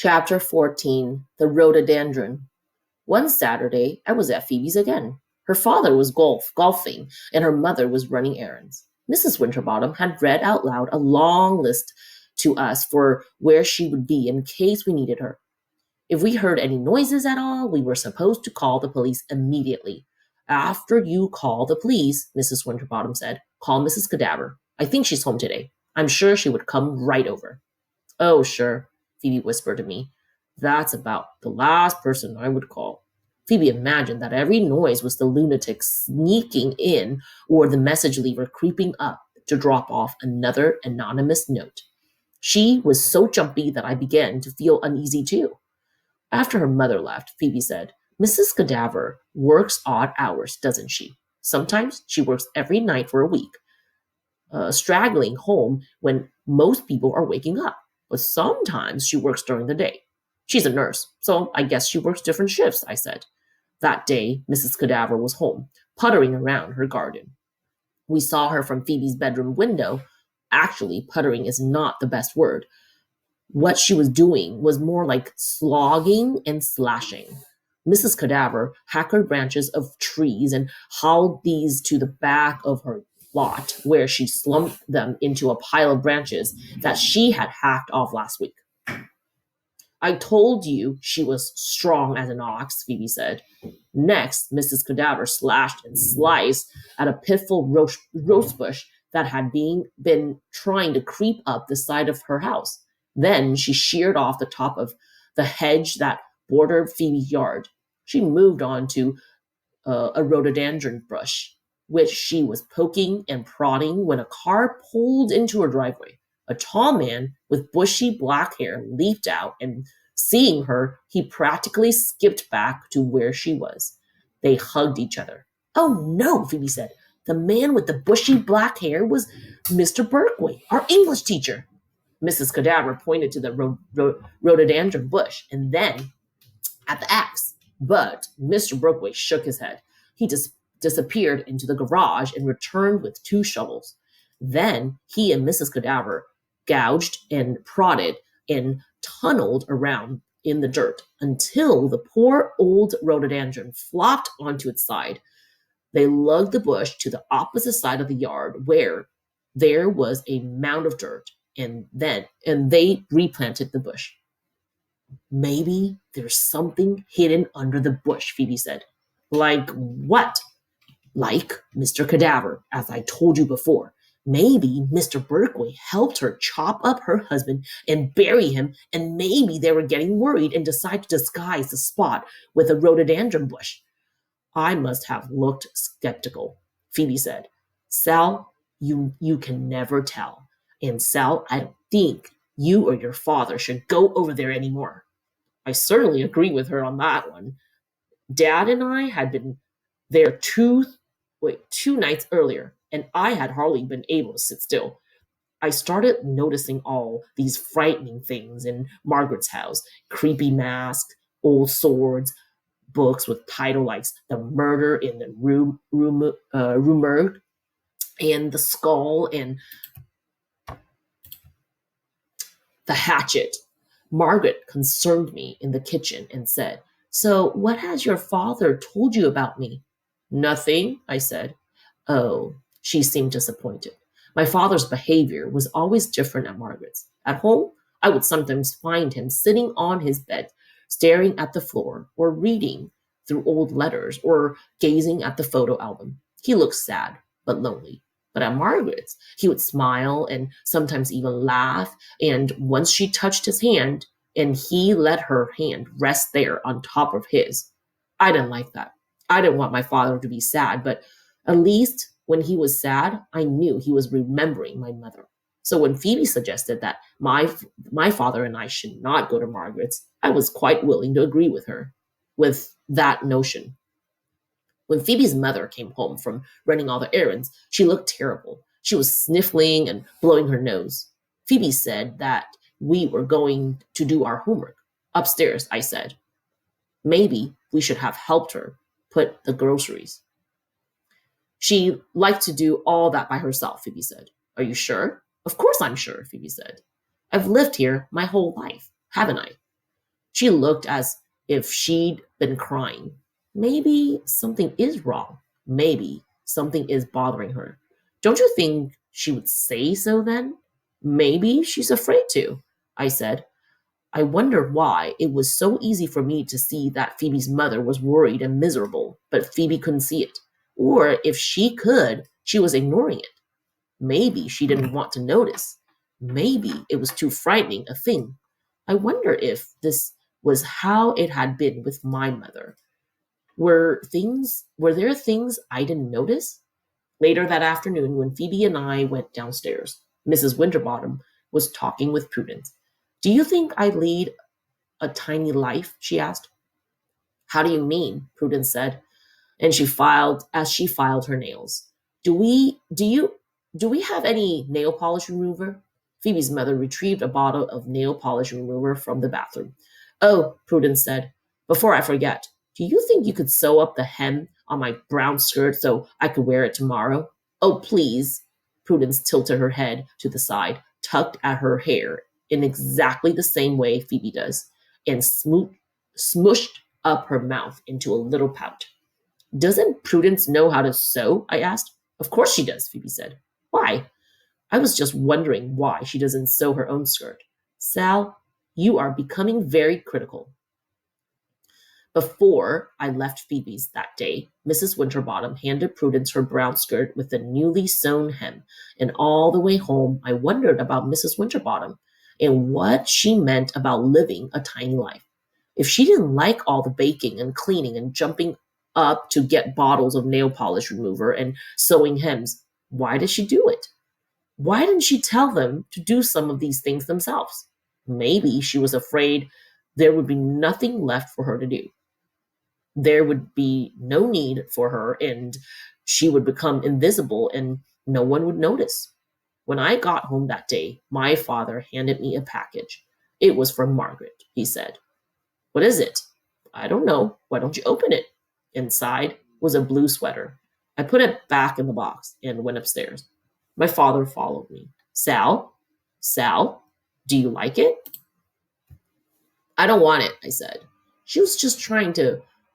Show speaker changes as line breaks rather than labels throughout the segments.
Chapter 14 The Rhododendron. One Saturday, I was at Phoebe's again. Her father was golfing, and her mother was running errands. Mrs. Winterbottom had read out loud a long list to us for where she would be in case we needed her. If we heard any noises at all, we were supposed to call the police immediately. After you call the police, Mrs. Winterbottom said, call Mrs. Cadaver. I think she's home today. I'm sure she would come right over. Oh, sure, Phoebe whispered to me. That's about the last person I would call. Phoebe imagined that every noise was the lunatic sneaking in or the message leaver creeping up to drop off another anonymous note. She was so jumpy that I began to feel uneasy too. After her mother left, Phoebe said, Mrs. Cadaver works odd hours, doesn't she? Sometimes she works every night for a week, straggling home when most people are waking up. But sometimes she works during the day. She's a nurse, so I guess she works different shifts, I said. That day, Mrs. Cadaver was home, puttering around her garden. We saw her from Phoebe's bedroom window. Actually, puttering is not the best word. What she was doing was more like slogging and slashing. Mrs. Cadaver hacked branches of trees and hauled these to the back of her lot, where she slumped them into a pile of branches that she had hacked off last week. I told you she was strong as an ox, Phoebe said. Next, Mrs. Cadaver slashed and sliced at a pitiful rose bush that had been trying to creep up the side of her house. Then she sheared off the top of the hedge that bordered Phoebe's yard. She moved on to a rhododendron bush, which she was poking and prodding when a car pulled into her driveway. A tall man with bushy black hair leaped out, and seeing her, he practically skipped back to where she was. They hugged each other. Oh no, Phoebe said. The man with the bushy black hair was Mr. Berkway, our English teacher. Mrs. Cadaver pointed to the rhododendron bush and then at the axe. But Mr. Berkway shook his head. He disappeared into the garage and returned with 2 shovels. Then he and Mrs. Cadaver gouged and prodded and tunneled around in the dirt until the poor old rhododendron flopped onto its side. They lugged the bush to the opposite side of the yard where there was a mound of dirt, and they replanted the bush. Maybe there's something hidden under the bush, Phoebe said. Like what? Like Mr. Cadaver, as I told you before. Maybe Mr. Berkway helped her chop up her husband and bury him, and maybe they were getting worried and decided to disguise the spot with a rhododendron bush. I must have looked skeptical, Phoebe said. Sal, you can never tell. And Sal, I don't think you or your father should go over there anymore. I certainly agree with her on that one. Dad and I had been there two nights earlier, and I had hardly been able to sit still. I started noticing all these frightening things in Margaret's house. Creepy masks, old swords, books with titles like The Murder in the Rue and The Skull and The Hatchet. Margaret concerned me in the kitchen and said, So what has your father told you about me? Nothing, I said. Oh, she seemed disappointed. My father's behavior was always different at Margaret's. At home, I would sometimes find him sitting on his bed, staring at the floor, or reading through old letters, or gazing at the photo album. He looked sad, but lonely. But at Margaret's, he would smile and sometimes even laugh, and once she touched his hand, and he let her hand rest there on top of his. I didn't like that. I didn't want my father to be sad, but at least when he was sad, I knew he was remembering my mother. So when Phoebe suggested that my father and I should not go to Margaret's, I was quite willing to agree with her with that notion. When Phoebe's mother came home from running all the errands, she looked terrible. She was sniffling and blowing her nose. Phoebe said that we were going to do our homework. Upstairs, I said. Maybe we should have helped her put the groceries. She liked to do all that by herself, Phoebe said. Are you sure? Of course I'm sure, Phoebe said. I've lived here my whole life, haven't I? She looked as if she'd been crying. Maybe something is wrong. Maybe something is bothering her. Don't you think she would say so then? Maybe she's afraid to, I said. I wondered why it was so easy for me to see that Phoebe's mother was worried and miserable, but Phoebe couldn't see it. Or if she could, she was ignoring it. Maybe she didn't want to notice. Maybe it was too frightening a thing. I wonder if this was how it had been with my mother. Were there things I didn't notice? Later that afternoon, when Phoebe and I went downstairs, Mrs. Winterbottom was talking with Prudence. Do you think I lead a tiny life? She asked. How do you mean? Prudence said, and she filed her nails. Do we have any nail polish remover? Phoebe's mother retrieved a bottle of nail polish remover from the bathroom. Oh, Prudence said, before I forget, do you think you could sew up the hem on my brown skirt so I could wear it tomorrow? Oh, please. Prudence tilted her head to the side, tugged at her hair in exactly the same way Phoebe does, and smooshed up her mouth into a little pout. Doesn't Prudence know how to sew? I asked. Of course she does, Phoebe said. Why? I was just wondering why she doesn't sew her own skirt. Sal, you are becoming very critical. Before I left Phoebe's that day, Mrs. Winterbottom handed Prudence her brown skirt with the newly sewn hem, and all the way home I wondered about Mrs. Winterbottom and what she meant about living a tiny life. If she didn't like all the baking and cleaning and jumping up to get bottles of nail polish remover and sewing hems, why did she do it? Why didn't she tell them to do some of these things themselves? Maybe she was afraid there would be nothing left for her to do. There would be no need for her, and she would become invisible and no one would notice. When I got home that day, my father handed me a package. It was from Margaret, he said. What is it? I don't know. Why don't you open it? Inside was a blue sweater. I put it back in the box and went upstairs. My father followed me. Sal, do you like it? I don't want it, I said. She was just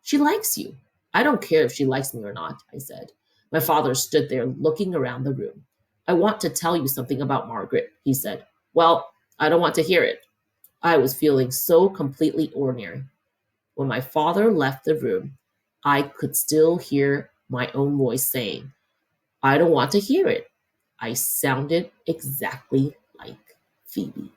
she likes you. I don't care if she likes me or not, I said. My father stood there looking around the room. I want to tell you something about Margaret, he said. Well, I don't want to hear it. I was feeling so completely ordinary. When my father left the room, I could still hear my own voice saying, I don't want to hear it. I sounded exactly like Phoebe.